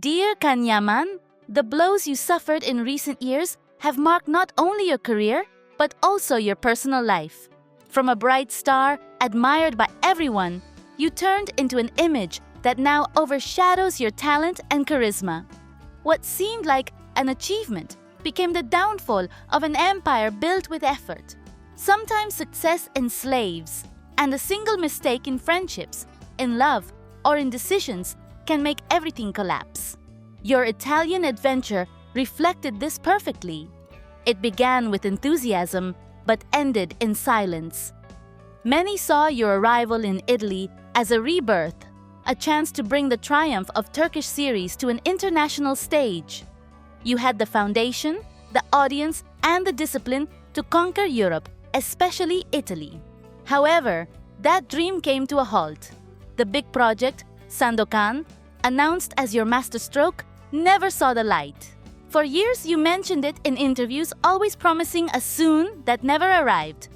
Dear Kanyaman, the blows you suffered in recent years have marked not only your career, but also your personal life. From a bright star, admired by everyone, you turned into an image that now overshadows your talent and charisma. What seemed like an achievement became the downfall of an empire built with effort. Sometimes success enslaves, and a single mistake in friendships, in love, or in decisions can make everything collapse. Your Italian adventure reflected this perfectly. It began with enthusiasm, but ended in silence. Many saw your arrival in Italy as a rebirth, a chance to bring the triumph of Turkish series to an international stage. You had the foundation, the audience, and the discipline to conquer Europe, especially Italy. However, that dream came to a halt. The big project, Sandokan, announced as your masterstroke, never saw the light. For years, you mentioned it in interviews, always promising a soon that never arrived.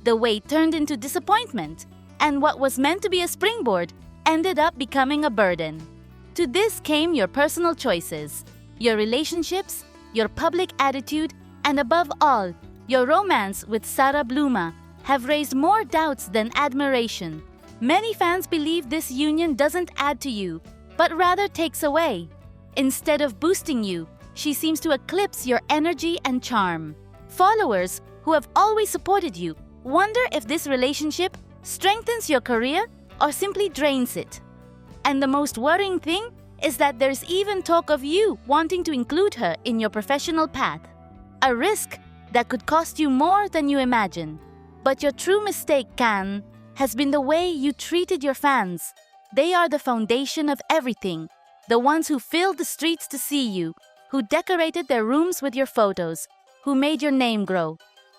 The wait turned into disappointment, and what was meant to be a springboard ended up becoming a burden. To this came your personal choices, your relationships, your public attitude, and above all, your romance with Sara Bluma have raised more doubts than admiration. Many fans believe this union doesn't add to you, but rather takes away. Instead of boosting you, she seems to eclipse your energy and charm. Followers who have always supported you wonder if this relationship strengthens your career or simply drains it. And the most worrying thing is that there's even talk of you wanting to include her in your professional path. A risk that could cost you more than you imagine. But your true mistake, Kan, has been the way you treated your fans. They are the foundation of everything. The ones who filled the streets to see you, who decorated their rooms with your photos, who made your name grow.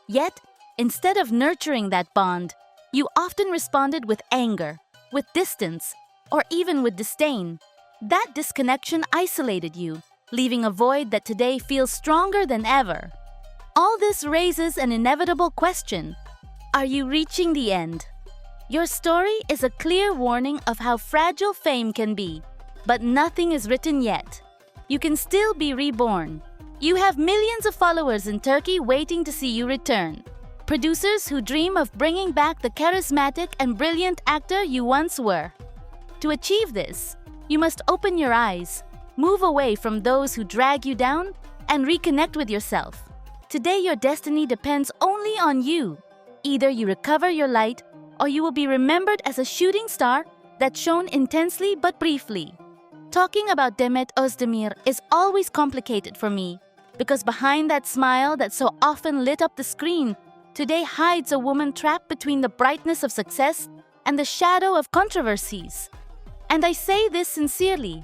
Yet, instead of nurturing that bond, you often responded with anger, with distance, or even with disdain. That disconnection isolated you, leaving a void that today feels stronger than ever. All this raises an inevitable question. Are you reaching the end? Your story is a clear warning of how fragile fame can be, but nothing is written yet. You can still be reborn. You have millions of followers in Turkey waiting to see you return. Producers who dream of bringing back the charismatic and brilliant actor you once were. To achieve this, you must open your eyes, move away from those who drag you down, and reconnect with yourself. Today, your destiny depends only on you. Either you recover your light, or you will be remembered as a shooting star that shone intensely but briefly. Talking about Demet Özdemir is always complicated for me, because behind that smile that so often lit up the screen, today hides a woman trapped between the brightness of success and the shadow of controversies. And I say this sincerely.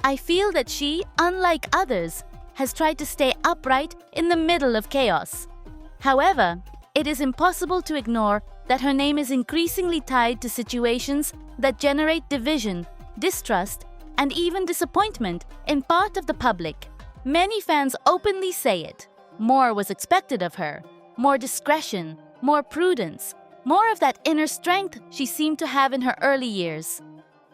I feel that she, unlike others, has tried to stay upright in the middle of chaos. However, it is impossible to ignore that her name is increasingly tied to situations that generate division, distrust, and even disappointment in part of the public. Many fans openly say it. More was expected of her. More discretion, more prudence, more of that inner strength she seemed to have in her early years.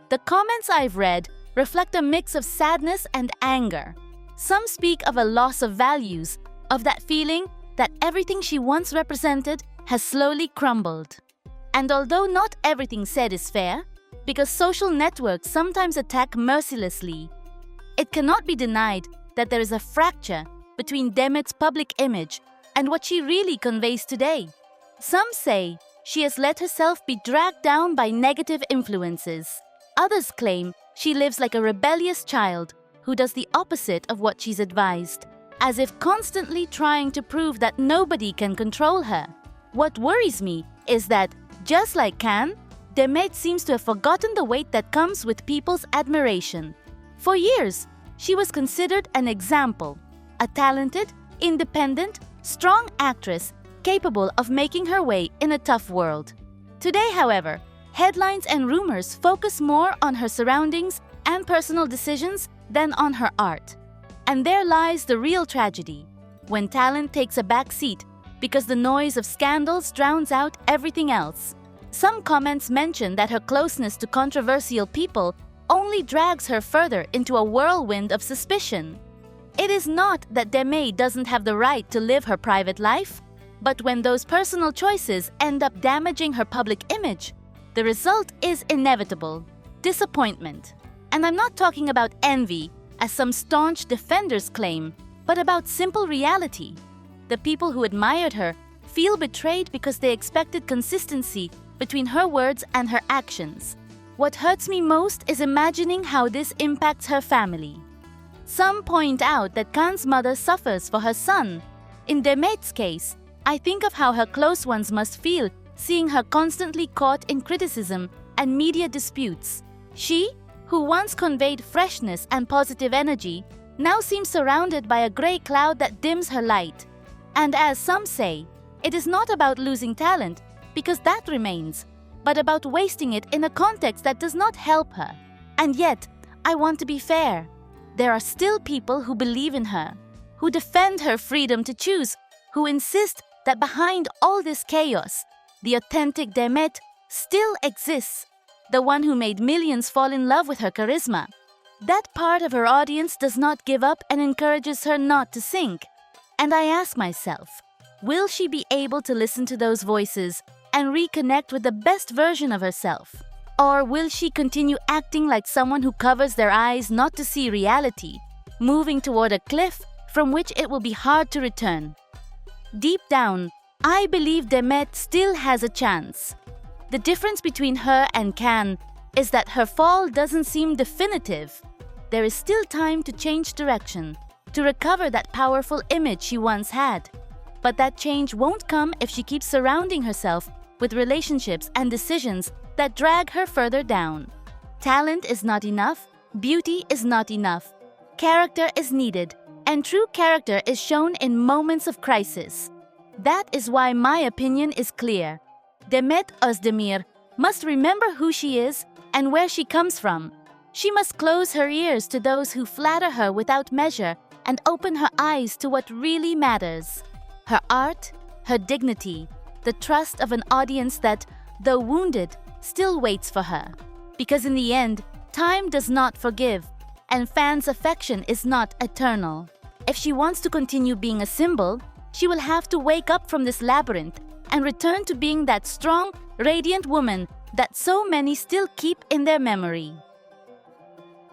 The comments I've read reflect a mix of sadness and anger. Some speak of a loss of values, of that feeling that everything she once represented has slowly crumbled. And although not everything said is fair, because social networks sometimes attack mercilessly, it cannot be denied that there is a fracture between Demet's public image and what she really conveys today. Some say she has let herself be dragged down by negative influences. Others claim she lives like a rebellious child who does the opposite of what she's advised, as if constantly trying to prove that nobody can control her. What worries me is that, just like Kan, Demet seems to have forgotten the weight that comes with people's admiration. For years, she was considered an example, a talented, independent, strong actress capable of making her way in a tough world. Today, however, headlines and rumors focus more on her surroundings and personal decisions than on her art. And there lies the real tragedy, when talent takes a back seat because the noise of scandals drowns out everything else. Some comments mention that her closeness to controversial people only drags her further into a whirlwind of suspicion. It is not that Demet doesn't have the right to live her private life, but when those personal choices end up damaging her public image, the result is inevitable: disappointment. And I'm not talking about envy, as some staunch defenders claim, but about simple reality. The people who admired her feel betrayed because they expected consistency between her words and her actions. What hurts me most is imagining how this impacts her family. Some point out that Kaan's mother suffers for her son. In Demet's case, I think of how her close ones must feel seeing her constantly caught in criticism and media disputes. She, who once conveyed freshness and positive energy, now seems surrounded by a gray cloud that dims her light. And as some say, it is not about losing talent, because that remains, but about wasting it in a context that does not help her. And yet, I want to be fair. There are still people who believe in her, who defend her freedom to choose, who insist that behind all this chaos, the authentic Demet still exists, the one who made millions fall in love with her charisma. That part of her audience does not give up and encourages her not to sink. And I ask myself, will she be able to listen to those voices and reconnect with the best version of herself? Or will she continue acting like someone who covers their eyes not to see reality, moving toward a cliff from which it will be hard to return? Deep down, I believe Demet still has a chance. The difference between her and Kaan is that her fall doesn't seem definitive. There is still time to change direction, to recover that powerful image she once had. But that change won't come if she keeps surrounding herself with relationships and decisions that drag her further down. Talent is not enough, beauty is not enough. Character is needed, and true character is shown in moments of crisis. That is why my opinion is clear. Demet Özdemir must remember who she is and where she comes from. She must close her ears to those who flatter her without measure and open her eyes to what really matters: her art, her dignity, the trust of an audience that, though wounded, still waits for her. Because in the end, time does not forgive, and fans' affection is not eternal. If she wants to continue being a symbol, she will have to wake up from this labyrinth and return to being that strong, radiant woman that so many still keep in their memory.